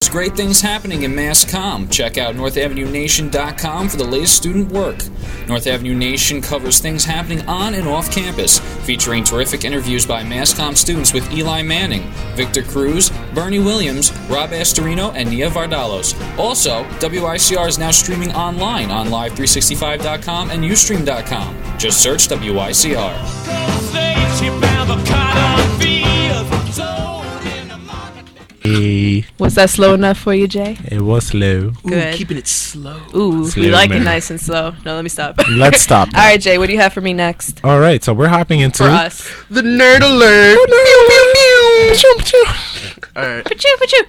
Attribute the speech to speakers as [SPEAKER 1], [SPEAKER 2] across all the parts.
[SPEAKER 1] There's great things happening in MassComm. Check out NorthAvenueNation.com for the latest student work. North Avenue Nation covers things happening on and off campus, featuring terrific interviews by MassComm students with Eli Manning, Victor Cruz, Bernie Williams, Rob Astorino, and Nia Vardalos. Also, WICR is now streaming online on Live365.com and Ustream.com. Just search WICR.
[SPEAKER 2] Was that slow enough for you, Jay?
[SPEAKER 3] It was slow.
[SPEAKER 2] Good.
[SPEAKER 4] Ooh, keeping it slow.
[SPEAKER 2] Ooh,
[SPEAKER 3] Slow
[SPEAKER 2] we like it
[SPEAKER 3] man.
[SPEAKER 2] nice and slow. No, let me stop.
[SPEAKER 3] Let's stop.
[SPEAKER 2] All right, Jay, what do you have for me next?
[SPEAKER 3] All right, so we're hopping into
[SPEAKER 2] For us.
[SPEAKER 4] The nerd alert. All right.
[SPEAKER 2] Pachoo, pachoo.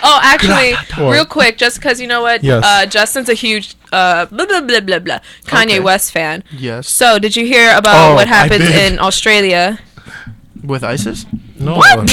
[SPEAKER 2] Oh, actually, real quick, just because you know what?
[SPEAKER 3] Yes.
[SPEAKER 2] Justin's a huge blah, blah, blah, blah, blah, Kanye
[SPEAKER 4] Okay.
[SPEAKER 2] West fan.
[SPEAKER 4] Yes.
[SPEAKER 2] So, did you hear about
[SPEAKER 3] Oh,
[SPEAKER 2] what
[SPEAKER 3] I
[SPEAKER 2] happened
[SPEAKER 3] did.
[SPEAKER 2] in Australia?
[SPEAKER 4] With ISIS?
[SPEAKER 3] No.
[SPEAKER 2] No, I mean,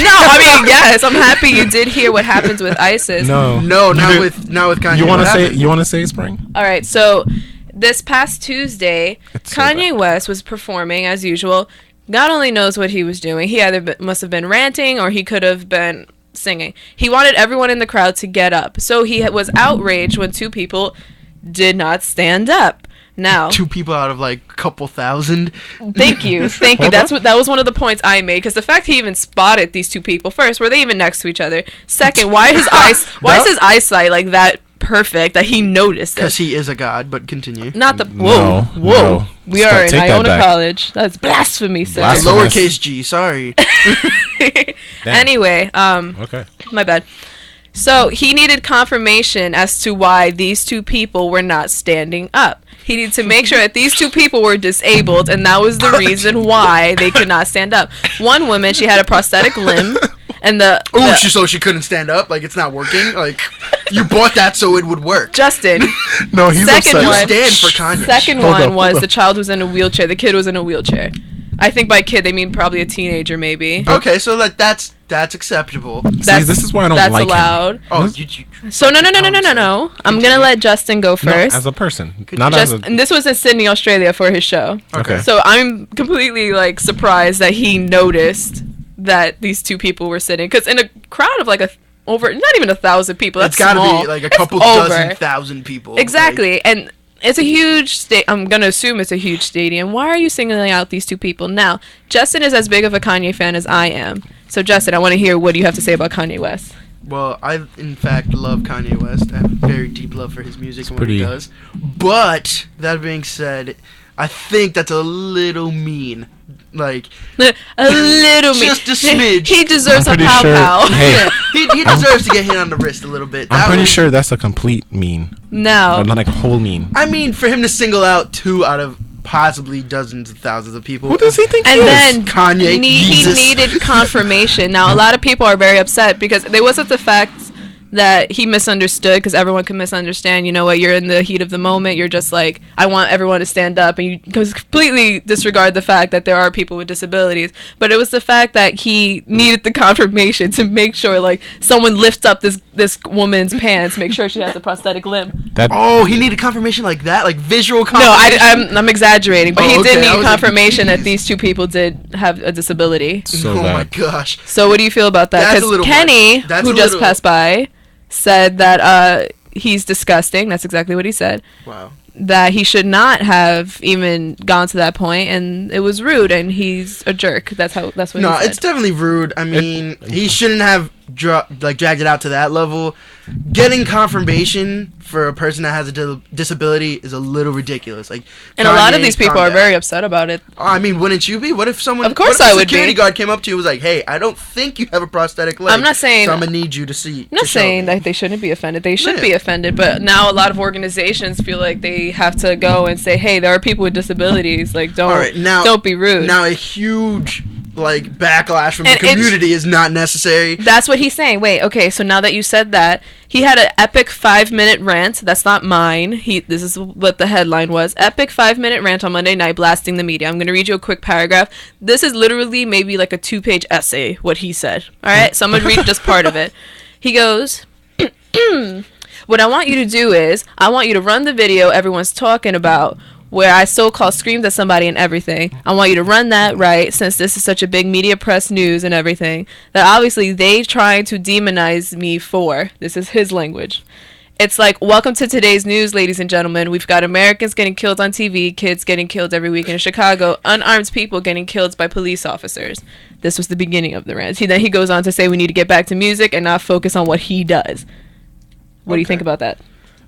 [SPEAKER 2] yes, I'm happy you did hear what happens with ISIS.
[SPEAKER 3] No.
[SPEAKER 4] No,
[SPEAKER 3] You
[SPEAKER 4] not
[SPEAKER 3] did-
[SPEAKER 4] with Kanye.
[SPEAKER 3] You want to
[SPEAKER 4] What
[SPEAKER 3] say?
[SPEAKER 4] happened?
[SPEAKER 3] You want to say Spring?
[SPEAKER 2] All right, so this past Tuesday,
[SPEAKER 3] It's so
[SPEAKER 2] Kanye
[SPEAKER 3] bad.
[SPEAKER 2] West was performing as usual. God only knows what he was doing. He either must have been ranting or he could have been singing. He wanted everyone in the crowd to get up. So he was outraged when two people did not stand up. Now,
[SPEAKER 4] 2 people out of like a couple thousand.
[SPEAKER 2] thank you.
[SPEAKER 3] Hold
[SPEAKER 2] That was one of the points I made, because the fact he even spotted these two people, first, were they even next to each other? Second, why is his eyesight like that perfect that he noticed it?
[SPEAKER 4] Because he is a god, but continue.
[SPEAKER 2] Not the
[SPEAKER 3] No,
[SPEAKER 2] whoa.
[SPEAKER 3] no.
[SPEAKER 2] We
[SPEAKER 3] Stop,
[SPEAKER 2] are in
[SPEAKER 3] take that
[SPEAKER 2] Iona
[SPEAKER 3] back.
[SPEAKER 2] College. That's blasphemy, sir.
[SPEAKER 3] Blasphemy.
[SPEAKER 4] Lowercase g, sorry.
[SPEAKER 2] Anyway,
[SPEAKER 3] Okay.
[SPEAKER 2] my bad. So he needed confirmation as to why these two people were not standing up. He needed to make sure that these two people were disabled, and that was the reason why they could not stand up. One woman, she had a prosthetic limb, and
[SPEAKER 4] Oh, she couldn't stand up? Like, it's not working? Like, you bought that so it would work.
[SPEAKER 2] Justin.
[SPEAKER 3] No, he's
[SPEAKER 2] Second
[SPEAKER 3] upset.
[SPEAKER 2] one.
[SPEAKER 4] Stand for Kanye.
[SPEAKER 2] Second
[SPEAKER 3] Hold
[SPEAKER 2] one
[SPEAKER 3] up,
[SPEAKER 2] was
[SPEAKER 3] hold
[SPEAKER 2] the
[SPEAKER 3] up.
[SPEAKER 2] child was in a wheelchair. The kid was in a wheelchair. I think by kid they mean probably a teenager, maybe.
[SPEAKER 4] Okay, so that's acceptable.
[SPEAKER 3] See, this is why I don't
[SPEAKER 2] That's
[SPEAKER 3] like him.
[SPEAKER 2] allowed.
[SPEAKER 4] Oh,
[SPEAKER 3] Yes.
[SPEAKER 4] you
[SPEAKER 2] So no. I'm gonna let Justin go
[SPEAKER 3] No,
[SPEAKER 2] first.
[SPEAKER 3] as a person,
[SPEAKER 4] Could
[SPEAKER 3] not
[SPEAKER 2] Just,
[SPEAKER 3] as a.
[SPEAKER 2] and this was in Sydney, Australia, for his show.
[SPEAKER 3] Okay.
[SPEAKER 2] So I'm completely like surprised that he noticed that these two people were sitting, because in a crowd of like over not even 1,000 people, that's
[SPEAKER 4] it's gotta
[SPEAKER 2] small.
[SPEAKER 4] be like a
[SPEAKER 2] It's
[SPEAKER 4] couple
[SPEAKER 2] over.
[SPEAKER 4] dozen thousand people.
[SPEAKER 2] Exactly, and it's a huge I'm gonna assume it's a huge stadium. Why are you singling out these two people? Now, Justin is as big of a Kanye fan as I am. So Justin, I want to hear what do you have to say about Kanye West?
[SPEAKER 4] Well, I in fact love Kanye West. I have a very deep love for his music and what he
[SPEAKER 3] pretty-
[SPEAKER 4] does. But that being said, I think that's a little mean. Like,
[SPEAKER 2] A little bit.
[SPEAKER 4] Just a smidge.
[SPEAKER 2] He deserves
[SPEAKER 3] I'm
[SPEAKER 2] a
[SPEAKER 3] pretty
[SPEAKER 2] pow
[SPEAKER 3] sure-
[SPEAKER 2] pow.
[SPEAKER 3] Hey,
[SPEAKER 4] he deserves to get hit on the wrist a little bit.
[SPEAKER 3] I'm
[SPEAKER 4] That
[SPEAKER 3] pretty
[SPEAKER 4] was-
[SPEAKER 3] sure that's a complete mean.
[SPEAKER 2] No.
[SPEAKER 3] Not like a whole mean.
[SPEAKER 4] I mean, for him to single out 2 out of possibly dozens of thousands of people.
[SPEAKER 3] Who does he think
[SPEAKER 2] And
[SPEAKER 3] he
[SPEAKER 2] then
[SPEAKER 3] is?
[SPEAKER 4] Kanye,
[SPEAKER 2] he
[SPEAKER 4] Jesus.
[SPEAKER 2] needed confirmation. Now, a lot of people are very upset because there wasn't the fact that he misunderstood, because everyone can misunderstand. You know what? You're in the heat of the moment. You're just like, I want everyone to stand up, and you completely disregard the fact that there are people with disabilities. But it was the fact that he needed the confirmation to make sure, like, someone lifts up this woman's pants, make sure she has a prosthetic limb.
[SPEAKER 3] That
[SPEAKER 4] Oh, he needed confirmation like that, like visual
[SPEAKER 2] No,
[SPEAKER 4] confirmation.
[SPEAKER 2] I'm exaggerating, but
[SPEAKER 4] Oh,
[SPEAKER 2] he
[SPEAKER 4] okay,
[SPEAKER 2] did
[SPEAKER 4] I
[SPEAKER 2] need
[SPEAKER 4] was
[SPEAKER 2] confirmation
[SPEAKER 4] like,
[SPEAKER 2] that these two people did have a disability.
[SPEAKER 3] so
[SPEAKER 4] oh my
[SPEAKER 3] bad.
[SPEAKER 4] gosh.
[SPEAKER 2] So what do you feel about that?
[SPEAKER 4] That's a
[SPEAKER 2] Because
[SPEAKER 4] little
[SPEAKER 2] Kenny,
[SPEAKER 4] much. That's
[SPEAKER 2] who
[SPEAKER 4] a
[SPEAKER 2] just
[SPEAKER 4] little-
[SPEAKER 2] passed by, said that he's disgusting. That's exactly what he said.
[SPEAKER 4] Wow.
[SPEAKER 2] That he should not have even gone to that point, and it was rude, and he's a jerk. That's what
[SPEAKER 4] No,
[SPEAKER 2] he said.
[SPEAKER 4] it's definitely rude. I mean, he shouldn't have dragged it out to that level. Getting confirmation for a person that has a disability is a little ridiculous. Like,
[SPEAKER 2] and a lot of
[SPEAKER 4] Kanye,
[SPEAKER 2] these people
[SPEAKER 4] calm
[SPEAKER 2] are
[SPEAKER 4] down.
[SPEAKER 2] very upset about it.
[SPEAKER 4] I mean, wouldn't you be? What if someone?
[SPEAKER 2] Of course
[SPEAKER 4] what if
[SPEAKER 2] I
[SPEAKER 4] a
[SPEAKER 2] would
[SPEAKER 4] security
[SPEAKER 2] be.
[SPEAKER 4] guard came up to you and was like, "Hey, I don't think you have a prosthetic leg.
[SPEAKER 2] I'm not saying-
[SPEAKER 4] So I'm gonna need you to see."
[SPEAKER 2] I'm not
[SPEAKER 4] to show
[SPEAKER 2] saying
[SPEAKER 4] me."
[SPEAKER 2] that they shouldn't be offended. They should
[SPEAKER 4] Yeah.
[SPEAKER 2] be offended, but now a lot of organizations feel like they have to go and say, "Hey, there are people with disabilities. Like, don't
[SPEAKER 4] All right, now
[SPEAKER 2] don't be rude."
[SPEAKER 4] Now a huge backlash from
[SPEAKER 2] And
[SPEAKER 4] the community is not necessary.
[SPEAKER 2] That's what he's saying. Wait, okay, so now that you said that, he had an epic 5-minute rant. That's not mine. This is what the headline was. Epic 5-minute rant on Monday night blasting the media. I'm going to read you a quick paragraph. This is literally maybe like a 2-page essay, what he said. All right, so I'm going to read just part of it. He goes, what I want you to do is, I want you to run the video everyone's talking about. where I so-called screamed at somebody and everything. I want you to run that right, since this is such a big media press news and everything, that obviously they trying to demonize me for. This is his language. It's like, welcome to today's news, ladies and gentlemen. We've got Americans getting killed on TV, kids getting killed every week in Chicago, unarmed people getting killed by police officers. This was the beginning of the rant. Then he goes on to say we need to get back to music and not focus on what he does. What do you think about that?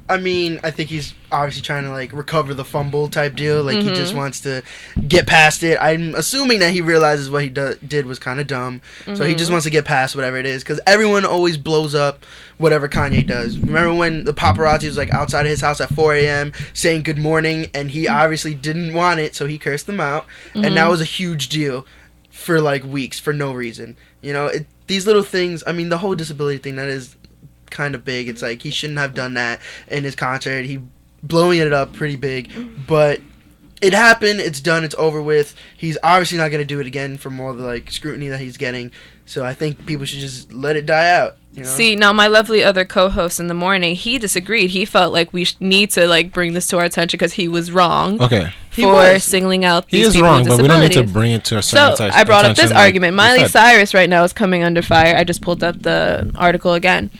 [SPEAKER 4] I mean, I think he's obviously trying to, like, recover the fumble type deal. Like, he just wants to get past it. I'm assuming that he realizes what he did was kind of dumb. So he just wants to get past whatever it is. Because everyone always blows up whatever Kanye does. Remember when the paparazzi was, like, outside of his house at 4 a.m. saying good morning, and he obviously didn't want it, so he cursed them out. And that was a huge deal for, like, weeks for no reason. You know, these little things, I mean, the whole disability thing, that is kind of big. It's like he shouldn't have done that in his concert. He blowing it up pretty big, but it happened. It's done. It's over with. He's obviously not going to do it again from all the, like, scrutiny that he's getting. So I think people should just let it die out. You know?
[SPEAKER 2] See, now my lovely other co-host in the morning, he disagreed. He felt like we need to, like, bring this to our attention because he was wrong.
[SPEAKER 3] Okay.
[SPEAKER 2] For singling out these
[SPEAKER 3] He is
[SPEAKER 2] people
[SPEAKER 3] wrong,
[SPEAKER 2] with
[SPEAKER 3] but we don't need to
[SPEAKER 2] disabilities.
[SPEAKER 3] bring it to our certain
[SPEAKER 2] So I brought up this argument. Miley
[SPEAKER 3] said.
[SPEAKER 2] Cyrus right now is coming under fire. I just pulled up the article again.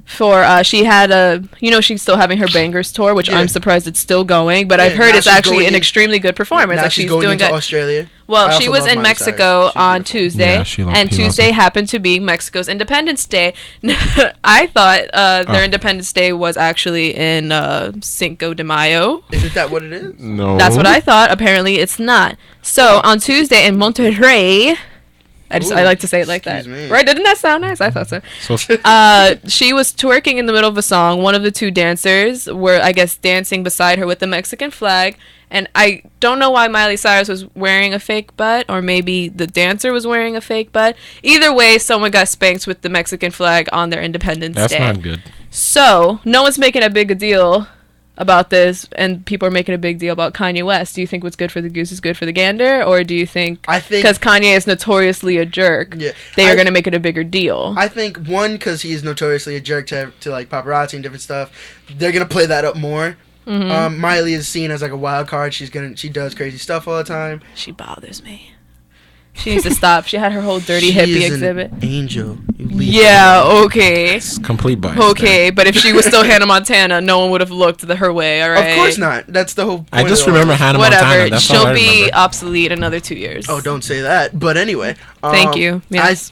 [SPEAKER 2] For she had she's still having her Bangers tour, which I'm surprised it's still going. But I've heard it's actually an extremely good performance.
[SPEAKER 4] Now
[SPEAKER 2] like
[SPEAKER 4] she's
[SPEAKER 2] she's
[SPEAKER 4] going
[SPEAKER 2] doing
[SPEAKER 4] into
[SPEAKER 2] good.
[SPEAKER 4] Australia.
[SPEAKER 2] Well, she was in Mexico on Tuesday,
[SPEAKER 3] Yeah, she
[SPEAKER 2] and
[SPEAKER 3] loves
[SPEAKER 2] Tuesday
[SPEAKER 3] it.
[SPEAKER 2] happened to be Mexico's Independence Day. I thought their Independence Day was actually in Cinco de Mayo.
[SPEAKER 4] Isn't that what it is?
[SPEAKER 3] No.
[SPEAKER 2] That's what I thought. Apparently, it's not. So on Tuesday in Monterrey. I like to say it like that.
[SPEAKER 4] Excuse me.
[SPEAKER 2] Right? Didn't that sound nice? I thought so. She was twerking in the middle of a song. One of the two dancers were, I guess, dancing beside her with the Mexican flag. And I don't know why Miley Cyrus was wearing a fake butt, or maybe the dancer was wearing a fake butt. Either way, someone got spanked with the Mexican flag on their Independence Day.
[SPEAKER 3] That's not good.
[SPEAKER 2] So, no one's making a big deal about this, and people are making a big deal about Kanye West. Do you think what's good for the goose is good for the gander, or do you think because Kanye is notoriously a jerk, they are going to make it a bigger deal?
[SPEAKER 4] I think one, because he's notoriously a jerk to like paparazzi and different stuff, they're gonna play that up more. Miley is seen as like a wild card. She does crazy stuff all the time.
[SPEAKER 2] She bothers me. She needs to stop. She had her whole dirty hippie exhibit.
[SPEAKER 4] An angel.
[SPEAKER 2] Yeah, okay.
[SPEAKER 3] It's complete bias.
[SPEAKER 2] Okay, but if she was still Hannah Montana, no one would have looked her way, alright?
[SPEAKER 4] Of course not. That's the whole point.
[SPEAKER 3] I just remember Hannah
[SPEAKER 2] Whatever.
[SPEAKER 3] Montana. That's all I
[SPEAKER 2] She'll be
[SPEAKER 3] remember.
[SPEAKER 2] obsolete another 2 years.
[SPEAKER 4] Oh, don't say that. But anyway.
[SPEAKER 2] Thank you. Yes.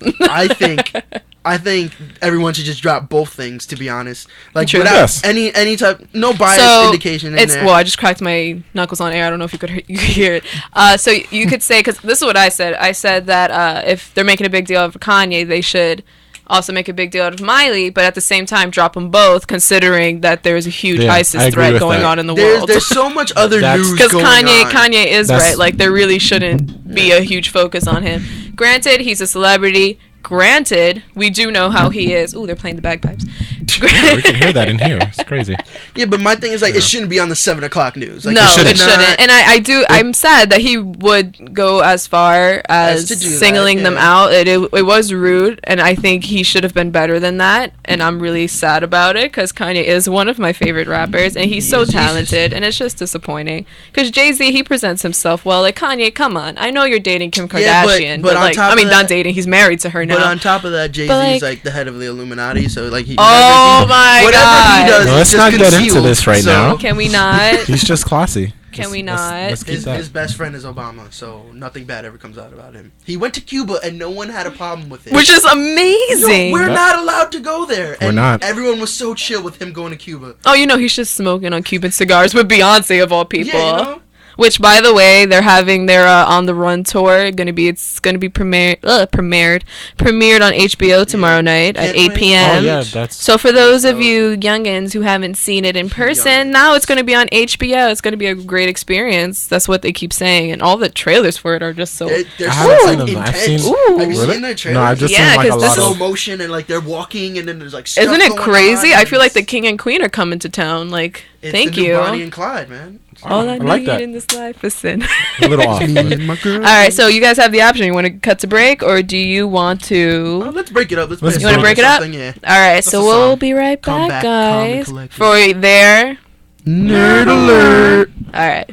[SPEAKER 4] I think everyone should just drop both things, to be honest. Like,
[SPEAKER 2] True.
[SPEAKER 4] without
[SPEAKER 3] Yes.
[SPEAKER 4] any type, no bias indication in there.
[SPEAKER 2] Well, I just cracked my knuckles on air. I don't know if you could hear it. So you could say, because this is what I said. I said that if they're making a big deal of Kanye, they should also make a big deal out of Miley, but at the same time drop them both, considering that there's a huge ISIS threat going on in the world.
[SPEAKER 4] There's so much other news
[SPEAKER 2] because
[SPEAKER 4] going on.
[SPEAKER 2] Kanye is right. Like, there really shouldn't be a huge focus on him. Granted, he's a celebrity. Granted, we do know how he is. Ooh, they're playing the bagpipes.
[SPEAKER 3] Yeah, we can hear that in here. It's crazy.
[SPEAKER 4] Yeah, but my thing is, like, it shouldn't be on the 7 o'clock news. Like,
[SPEAKER 2] no, it
[SPEAKER 4] not.
[SPEAKER 2] shouldn't. And I'm sad that he would go as far as singling them out. It was rude, and I think he should have been better than that. And I'm really sad about it, because Kanye is one of my favorite rappers, and he's so talented, and it's just disappointing. Because Jay-Z, he presents himself well. Like, Kanye, come on. I know you're dating Kim Kardashian, but like, I mean, not dating. He's married to her now.
[SPEAKER 4] But on top of that, Jay-Z is like the head of the Illuminati, so like he.
[SPEAKER 2] Oh my
[SPEAKER 4] whatever
[SPEAKER 2] God!
[SPEAKER 4] he does,
[SPEAKER 3] No, let's not get into this right now.
[SPEAKER 2] Can we not?
[SPEAKER 3] He's just classy.
[SPEAKER 2] Can we not?
[SPEAKER 3] Let's keep that.
[SPEAKER 4] His best friend is Obama, so nothing bad ever comes out about him. He went to Cuba and no one had a problem with it.
[SPEAKER 2] Which is amazing.
[SPEAKER 4] No, we're not allowed to go there.
[SPEAKER 3] We're
[SPEAKER 4] and
[SPEAKER 3] not.
[SPEAKER 4] Everyone was so chill with him going to Cuba.
[SPEAKER 2] Oh, he's just smoking on Cuban cigars with Beyonce of all people.
[SPEAKER 4] Yeah, you know?
[SPEAKER 2] Which, by the way, they're having their On the Run tour. It's gonna be premiered on HBO tomorrow night at 8 p.m.
[SPEAKER 3] Oh, yeah, that's...
[SPEAKER 2] So for those of you youngins who haven't seen it in person, now it's gonna be on HBO. It's gonna be a great experience. That's what they keep saying, and all the trailers for it are just so.
[SPEAKER 4] They're
[SPEAKER 3] I
[SPEAKER 4] so
[SPEAKER 3] haven't
[SPEAKER 4] like,
[SPEAKER 3] seen them. I've
[SPEAKER 4] intense.
[SPEAKER 3] seen-
[SPEAKER 2] Ooh.
[SPEAKER 4] Have you
[SPEAKER 3] Really?
[SPEAKER 4] seen their trailers?
[SPEAKER 3] No, I've just
[SPEAKER 2] Yeah,
[SPEAKER 3] seen like a
[SPEAKER 2] 'cause
[SPEAKER 3] lot
[SPEAKER 2] this
[SPEAKER 4] slow
[SPEAKER 3] of...
[SPEAKER 4] motion and like they're walking and then there's like stuff
[SPEAKER 2] Isn't it
[SPEAKER 4] going
[SPEAKER 2] crazy?
[SPEAKER 4] on.
[SPEAKER 2] I feel like the king and queen are coming to town. Like,
[SPEAKER 4] It's
[SPEAKER 2] thank
[SPEAKER 4] the new
[SPEAKER 2] you.
[SPEAKER 4] Bonnie and Clyde, man.
[SPEAKER 2] All I
[SPEAKER 3] I like
[SPEAKER 2] need
[SPEAKER 3] that.
[SPEAKER 2] in this life is sin.
[SPEAKER 3] A little off.
[SPEAKER 2] All right, so you guys have the option. You want to cut to break, or do you want to?
[SPEAKER 4] Let's break it up. Let's
[SPEAKER 3] You
[SPEAKER 4] play
[SPEAKER 3] wanna
[SPEAKER 4] a
[SPEAKER 2] break it up?
[SPEAKER 4] something, Yeah.
[SPEAKER 2] All right,
[SPEAKER 4] What's
[SPEAKER 2] so
[SPEAKER 4] the
[SPEAKER 2] we'll
[SPEAKER 4] song?
[SPEAKER 2] be right
[SPEAKER 4] Come
[SPEAKER 2] back,
[SPEAKER 4] back, calm and
[SPEAKER 2] guys,
[SPEAKER 4] collected.
[SPEAKER 2] for their.
[SPEAKER 4] Nerd alert.
[SPEAKER 2] All right.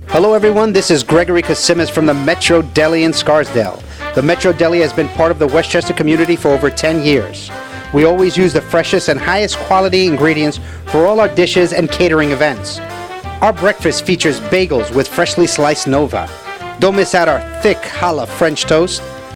[SPEAKER 5] Hello everyone, this is Gregory Kasimis from the Metro Deli in Scarsdale. The Metro Deli has been part of the Westchester community for over 10 years. We always use the freshest and highest quality ingredients for all our dishes and catering events. Our breakfast features bagels with freshly sliced Nova. Don't miss out our thick challah French toast,